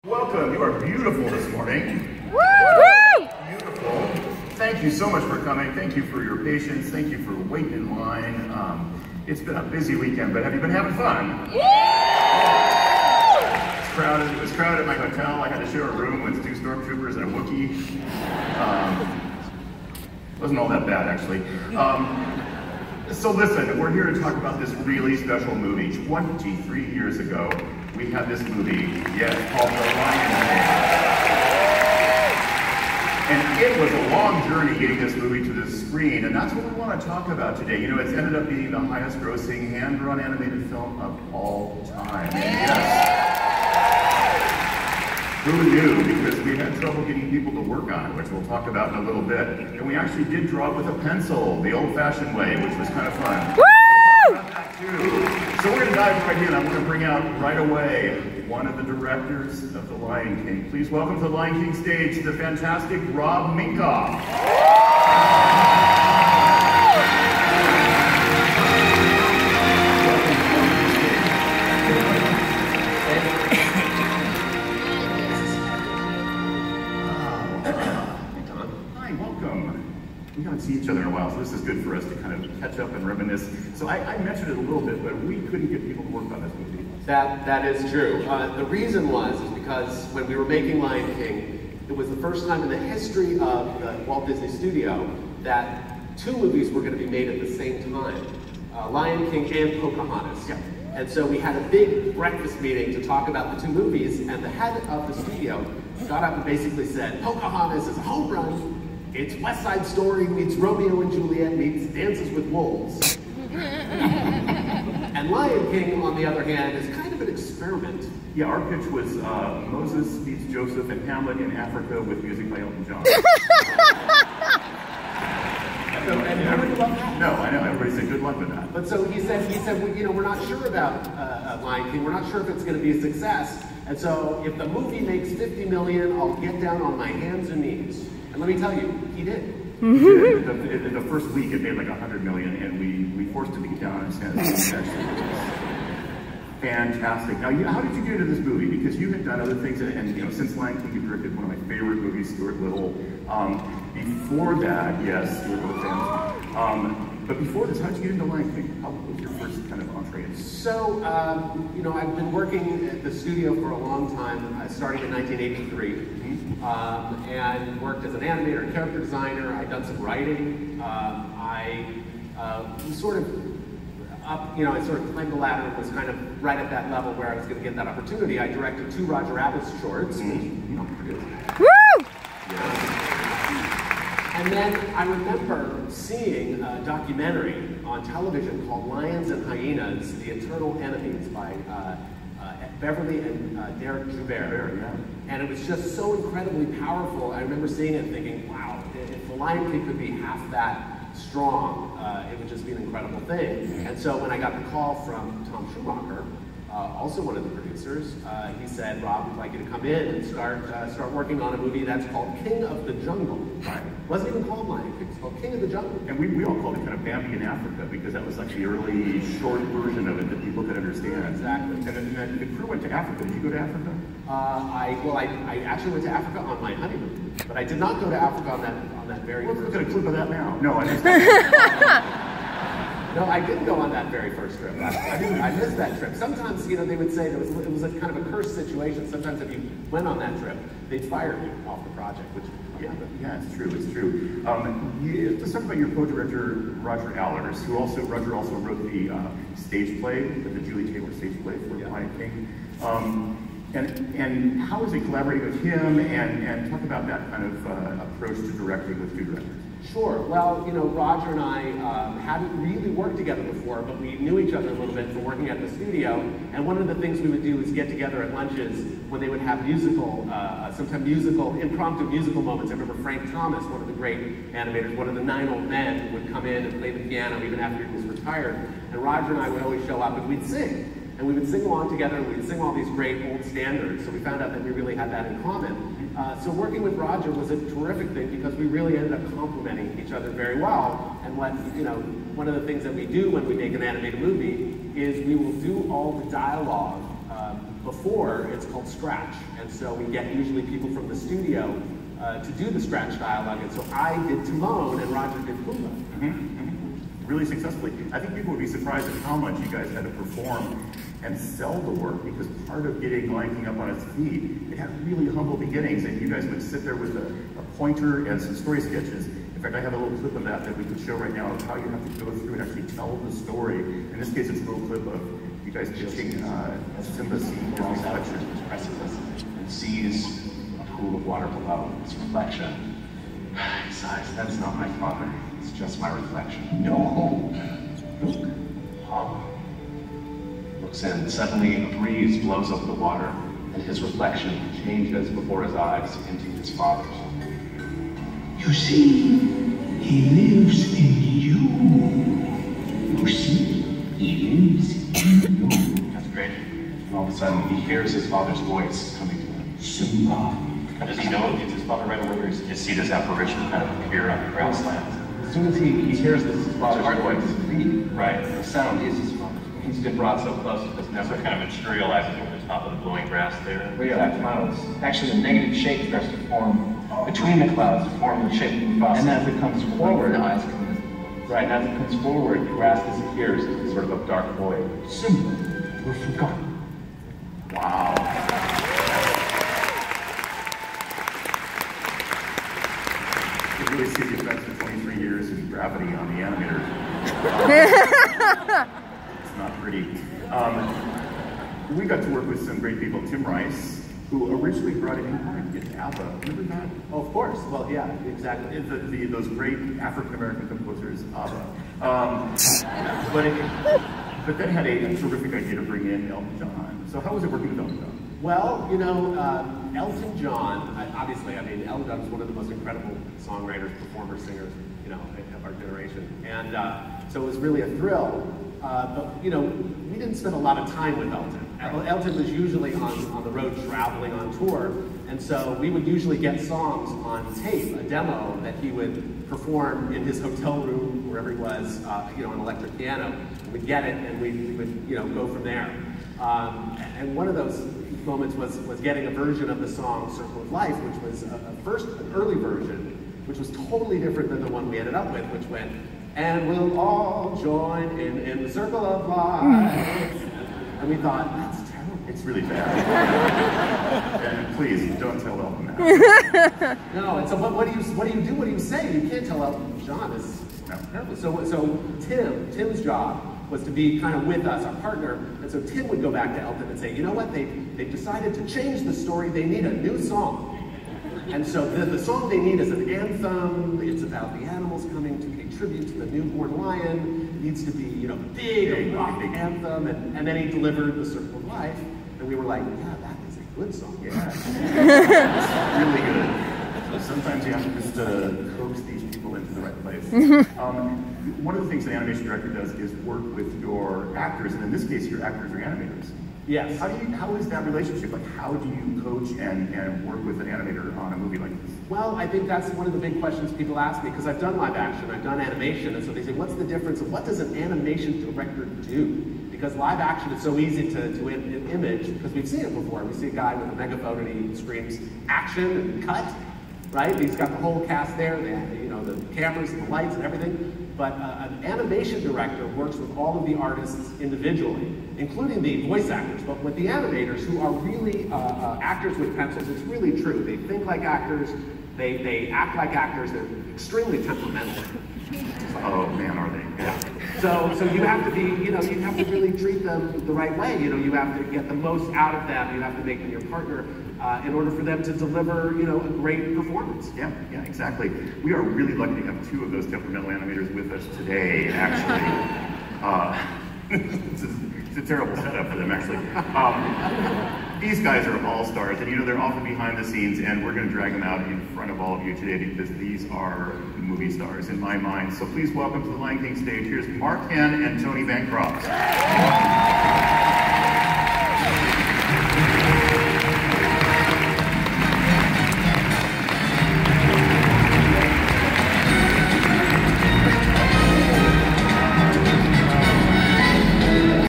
Welcome, you are beautiful this morning. Woo! Beautiful. Thank you so much for coming. Thank you for your patience. Thank you for waiting in line. It's been a busy weekend, but have you been having fun? Yeah! It's crowded. It was crowded at my hotel. I had to share a room with 2 stormtroopers and a Wookiee. Wasn't all that bad, actually. So listen, we're here to talk about this really special movie. 23 years ago, we had this movie, yes, called The Lion King. And it was a long journey getting this movie to the screen, and that's what we want to talk about today. You know, it's ended up being the highest grossing hand-drawn animated film of all time. Yes. Who knew? Because we had trouble getting people to work on it, which we'll talk about in a little bit. And we actually did draw it with a pencil, the old-fashioned way, which was kind of fun. Woo! We'll talk about that too. So we're going to dive right in. I'm going to bring out right away one of the directors of The Lion King. Please welcome to the Lion King stage the fantastic Rob Minkoff. We haven't seen each other in a while, so this is good for us to kind of catch up and reminisce. So I mentioned it a little bit, but we couldn't get people to work on this movie. That is true. The reason is because when we were making Lion King, it was the first time in the history of the Walt Disney Studio that 2 movies were going to be made at the same time. Lion King and Pocahontas. Yeah. And so we had a big breakfast meeting to talk about the 2 movies, and the head of the studio got up and basically said, Pocahontas is a home run. It's West Side Story meets Romeo and Juliet meets Dances with Wolves. And Lion King, on the other hand, is kind of an experiment. Yeah, our pitch was Moses meets Joseph and Hamlet in Africa with music by Elton John. And everybody loved that. No, I know, everybody said good luck with that. But so he said, well, you know, we're not sure about Lion King. We're not sure if it's going to be a success. And so if the movie makes $50 million, I'll get down on my hands and knees. And let me tell you, he did. He did. In the first week, it made like $100 million, and we forced him to get down on his hands. Fantastic. Now, how did you get into this movie? Because you had done other things, and you know, since Lion King, you directed one of my favorite movies, Stuart Little. Before that, yes, Stuart Little fans. But before this, how did you get into Lion King? How was your first kind of entree? So, you know, I've been working at the studio for a long time. I started in 1983. And worked as an animator and character designer. I'd done some writing. I sort of up, you know, I sort of climbed the ladder and was kind of right at that level where I was going to get that opportunity. I directed 2 Roger Rabbit's shorts, which you know, produced. Woo! Yes. And then I remember seeing a documentary on television called Lions and Hyenas, The Eternal Enemies by Beverly and Derek Joubert. Yeah. And it was just so incredibly powerful. I remember seeing it and thinking, wow, if The Lion King could be half that strong, it would just be an incredible thing. And so when I got the call from Tom Schumacher, also one of the producers, he said, Rob, we'd like you to come in and start working on a movie that's called King of the Jungle. Right. It wasn't even called Lion King, it's called King of the Jungle. And we all called it kind of Bambi in Africa, because that was like the early short version of it that people could understand. Exactly. And then the crew went to Africa. Did you go to Africa? I actually went to Africa on my honeymoon, but I did not go to Africa on that very first trip. Let's look at a clip of that now. No, I missed No, I didn't go on that very first trip. I missed that trip. Sometimes, you know, they would say it was a kind of a cursed situation. Sometimes if you went on that trip, they'd fire you off the project, which yeah, it's true, it's true. Let's talk about your co-director, Roger Allers, who Roger also wrote the stage play, the Julie Taylor stage play for Lion King. And how is it collaborating with him, and talk about that kind of approach to directing with 2 directors? Sure. Well, you know, Roger and I hadn't really worked together before, but we knew each other a little bit from working at the studio. And one of the things we would do is get together at lunches when they would have sometimes impromptu musical moments. I remember Frank Thomas, one of the great animators, one of the 9 old men, would come in and play the piano even after he was retired. And Roger and I would always show up and we'd sing. And we would sing along together, and we'd sing all these great old standards. So we found out that we really had that in common. So working with Roger was a terrific thing because we really ended up complementing each other very well. And one of the things that we do when we make an animated movie is we will do all the dialogue before, it's called scratch. And so we get usually people from the studio to do the scratch dialogue. And so I did Timon and Roger did Pumbaa. Really successfully. I think people would be surprised at how much you guys had to perform and sell the work, because part of getting Lion King up on its feet, it had really humble beginnings, and you guys would sit there with a pointer and some story sketches. In fact, I have a little clip of that we could show right now of how you have to go through and actually tell the story. In this case, it's a little clip of you guys pitching Simba seeing his reflection. Precipice and sees a pool of water below, its reflection. He sighs, that's not my father, it's just my reflection. No. Look. Oh. Looks in. Suddenly a breeze blows over the water, and his reflection changes before his eyes into his father's. You see, he lives in you. You see, he lives in you. That's great. And all of a sudden, he hears his father's voice coming to him. Simba. Does he know it's his father right away, or does he just see this apparition kind of appear on the grasslands? As soon as he hears this father's voice, Right. The sound is his father. He's been brought so close it doesn't have kind of materializes over the top of the glowing grass there. We got clouds. Actually, a negative shape starts to form between the clouds to form the shape of the fossil. And as it comes forward, as it comes forward, the grass disappears into sort of a dark void. Simba, we're forgotten. Wow. You really see the effects of 23 years in gravity on the animator. It's not pretty. We got to work with some great people. Tim Rice, who originally brought in ABBA. Remember that? oh, of course. Well, yeah, exactly. Those great African-American composers, ABBA. But then had a terrific idea to bring in Elton John. So how was it working with Elton John? Well, you know, Elton John, obviously, I mean, Elton John is one of the most incredible songwriters, performers, singers, you know, of our generation. And so it was really a thrill. But, you know, we didn't spend a lot of time with Elton. Elton was usually on the road traveling on tour. And so we would usually get songs on tape, a demo that he would perform in his hotel room, wherever he was, you know, an electric piano. And we'd get it and we would, you know, go from there. And one of those moments was getting a version of the song Circle of Life, which was an early version, which was totally different than the one we ended up with, which went, and we'll all join in the circle of life. And we thought, that's terrible. It's really bad. And please, don't tell Elton that. No, and so what do you do? What do you say? You can't tell Elton John is terrible. So Tim's job was to be kind of with us, our partner, and so Tim would go back to Elton and say, you know what, they've decided to change the story, they need a new song. And so the song they need is an anthem, it's about the animals coming to pay tribute to the newborn lion, it needs to be, you know, big rock anthem, and then he delivered The Circle of Life, and we were like, yeah, that is a good song. Yeah, it's really good. So sometimes you have to just coax these people into the right place. One of the things an animation director does is work with your actors, and in this case, your actors are animators. Yes. How is that relationship? Like, how do you coach and work with an animator on a movie like this? Well, I think that's one of the big questions people ask me, because I've done live action, I've done animation, and so they say, what's the difference, and what does an animation director do? Because live action is so easy to image, because we've seen it before. We see a guy with a megaphone and he screams action and cut, right? He's got the whole cast there, you know, the cameras and the lights and everything. But an animation director works with all of the artists individually, including the voice actors, but with the animators who are really actors with pencils. It's really true. They think like actors, they act like actors, they're extremely temperamental. Oh man, are they? Yeah. So you have to be, you know, you have to really treat them the right way. You know, you have to get the most out of them. You have to make them your partner in order for them to deliver, you know, a great performance. Yeah, exactly. We are really lucky to have two of those temperamental animators with us today, actually. It's a terrible setup for them, actually. These guys are all stars, and you know, they're often behind the scenes, and we're going to drag them out in front of all of you today because these are movie stars in my mind. So please welcome to the Lion King stage. Here's Mark Henn and Tony Bancroft.